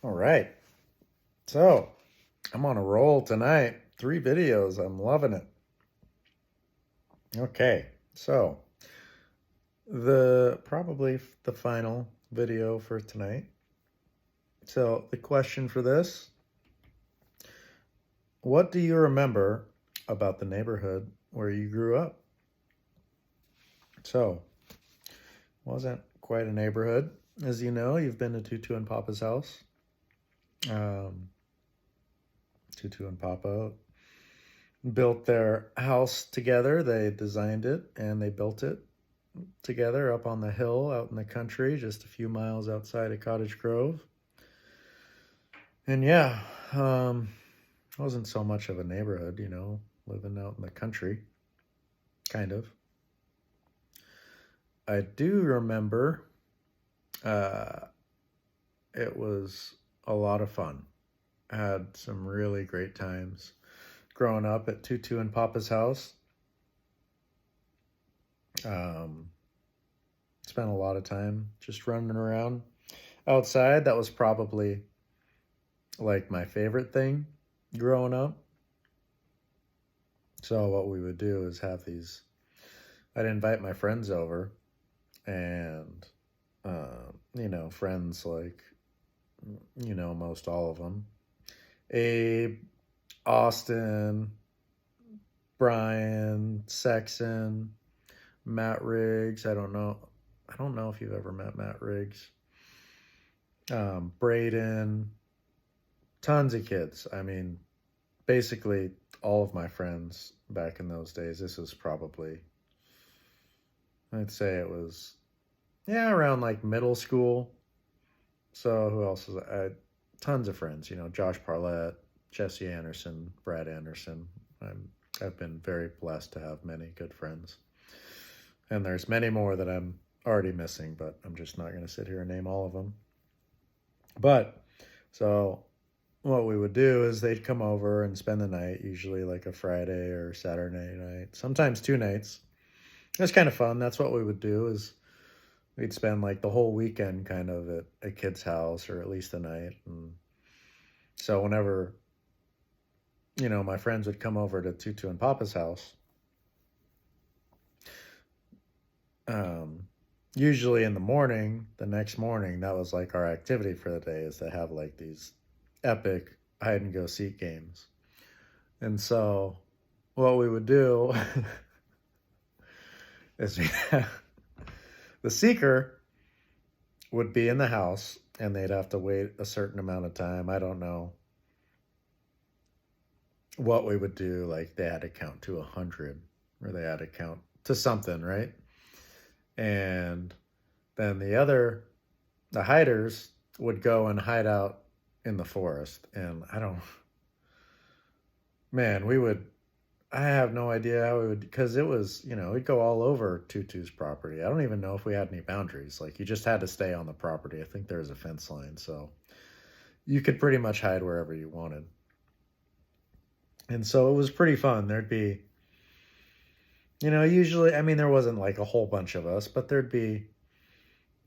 All right. So I'm on a roll tonight. 3 videos. I'm loving it. Okay. So probably the final video for tonight. So the question for this, what do you remember about the neighborhood where you grew up? So wasn't quite a neighborhood. As you know, you've been to Tutu and Papa's house. Um, Tutu and Papa built their house together. They designed it and they built it together up on the hill out in the country, just a few miles outside of Cottage Grove. And yeah, it wasn't so much of a neighborhood, living out in the country, kind of. I do remember uh, it was a lot of fun. I had some really great times growing up at Tutu and Papa's house. Um, Spent a lot of time just running around outside. That was probably like my favorite thing growing up. So what we would do is I'd invite my friends over and, friends like, most all of them. Abe, Austin, Brian, Sexton, Matt Riggs. I don't know. I don't know if you've ever met Matt Riggs. Braden, tons of kids. I mean, basically all of my friends back in those days. This was probably, I'd say it was, yeah, around like middle school. So who else is I had tons of friends, Josh Parlett, Jesse Anderson, Brad Anderson. I've been very blessed to have many good friends. And there's many more that I'm already missing, but I'm just not going to sit here and name all of them. But so what we would do is they'd come over and spend the night, usually like a Friday or Saturday night, sometimes 2 nights. It was kind of fun. That's what we would do is we'd spend like the whole weekend kind of at a kid's house or at least a night. And so whenever, my friends would come over to Tutu and Papa's house, um, usually in the morning, the next morning, that was like our activity for the day is to have like these epic hide and go seek games. And so what we would do is the seeker would be in the house and they'd have to wait a certain amount of time. I don't know what we would do. Like they had to count to 100 or they had to count to something, right? And then the hiders would go and hide out in the forest. And man, I have no idea how we would, because it was, we'd go all over Tutu's property. I don't even know if we had any boundaries. Like you just had to stay on the property. I think there was a fence line. So you could pretty much hide wherever you wanted. And so it was pretty fun. There'd be, usually, I mean, there wasn't like a whole bunch of us, but there'd be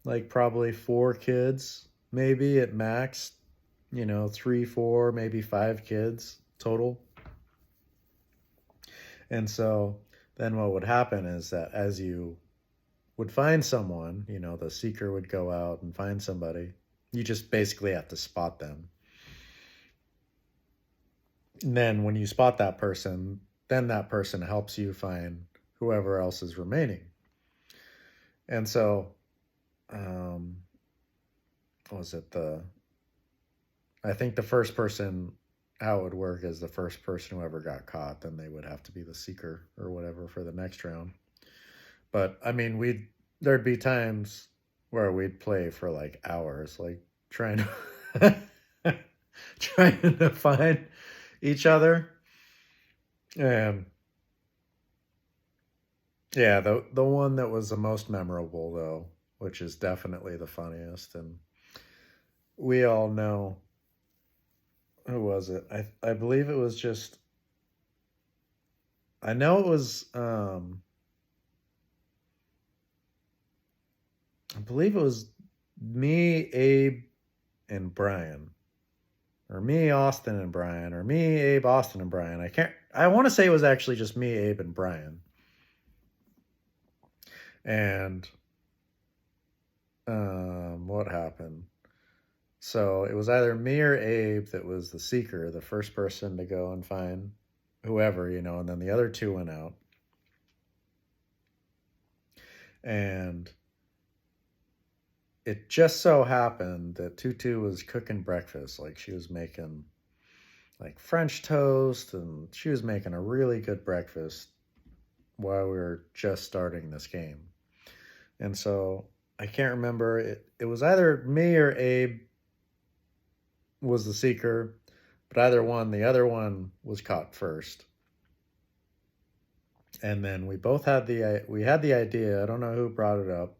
like probably 4 kids, maybe at max, 3, 4, maybe 5 kids total. And so then what would happen is that as you would find someone, the seeker would go out and find somebody. You just basically have to spot them. And then when you spot that person, then that person helps you find whoever else is remaining. And so, was it I think the first person, how it would work is the first person who ever got caught, then they would have to be the seeker or whatever for the next round. But I mean, there'd be times where we'd play for like hours, like trying to trying to find each other. And yeah, the one that was the most memorable though, which is definitely the funniest, and we all know who was it? I believe it was just I know it was I believe it was me, Abe, and Brian. or me, Austin and Brian, or me, Abe, Austin and Brian. I want to say it was actually just me, Abe, and Brian. And what happened? So it was either me or Abe that was the seeker, the first person to go and find whoever, and then the other two went out. And it just so happened that Tutu was cooking breakfast. Like, she was making like French toast, and she was making a really good breakfast while we were just starting this game. And so I can't remember. It was either me or Abe was the seeker, but either one, the other one was caught first. And then we both had the idea. I don't know who brought it up.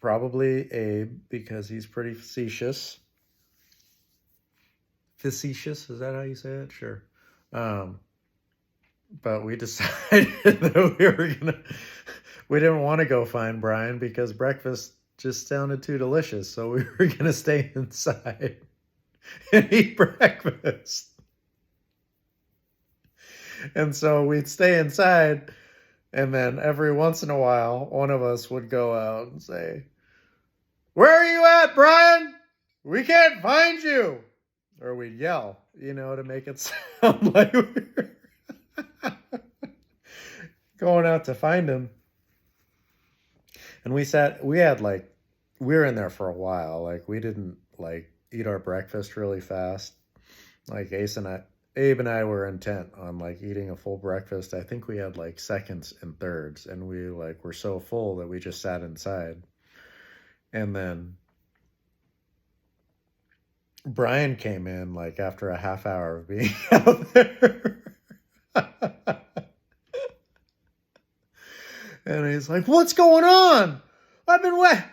Probably Abe, because he's pretty facetious. Facetious, is that how you say it? Sure. But we decided that we didn't want to go find Brian because breakfast just sounded too delicious. So we were going to stay inside and eat breakfast. And so we'd stay inside, and then every once in a while, one of us would go out and say, "Where are you at, Brian? We can't find you." Or we'd yell, to make it sound like we were going out to find him. And we were in there for a while. Like, we didn't eat our breakfast really fast. Like, Abe and I were intent on eating a full breakfast. I think we had seconds and thirds, and we were so full that we just sat inside. And then Brian came in after a half hour of being out there. And he's like, "What's going on? I've been wet.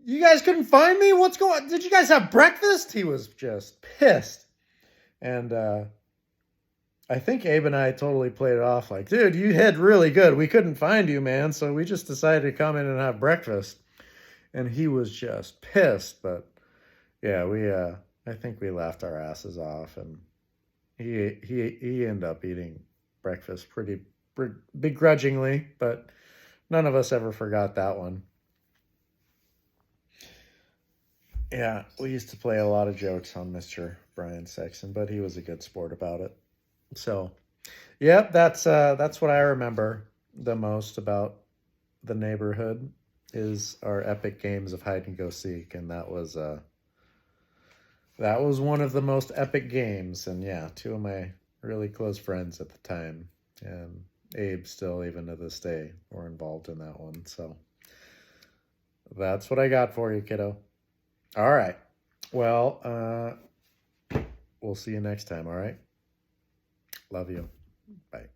You guys couldn't find me? What's going on? Did you guys have breakfast?" He was just pissed. And I think Abe and I totally played it off like, "Dude, you hid really good. We couldn't find you, man. So we just decided to come in and have breakfast." And he was just pissed. But yeah, I think we laughed our asses off, and he ended up eating breakfast pretty begrudgingly, but none of us ever forgot that one. Yeah, we used to play a lot of jokes on Mr. Brian Sexton, but he was a good sport about it. So, yep, that's what I remember the most about the neighborhood is our epic games of hide and go seek, and that was one of the most epic games. And yeah, two of my really close friends at the time, and Abe still, even to this day, were involved in that one. So that's what I got for you, kiddo. All right. Well, we'll see you next time, all right? Love you. Bye.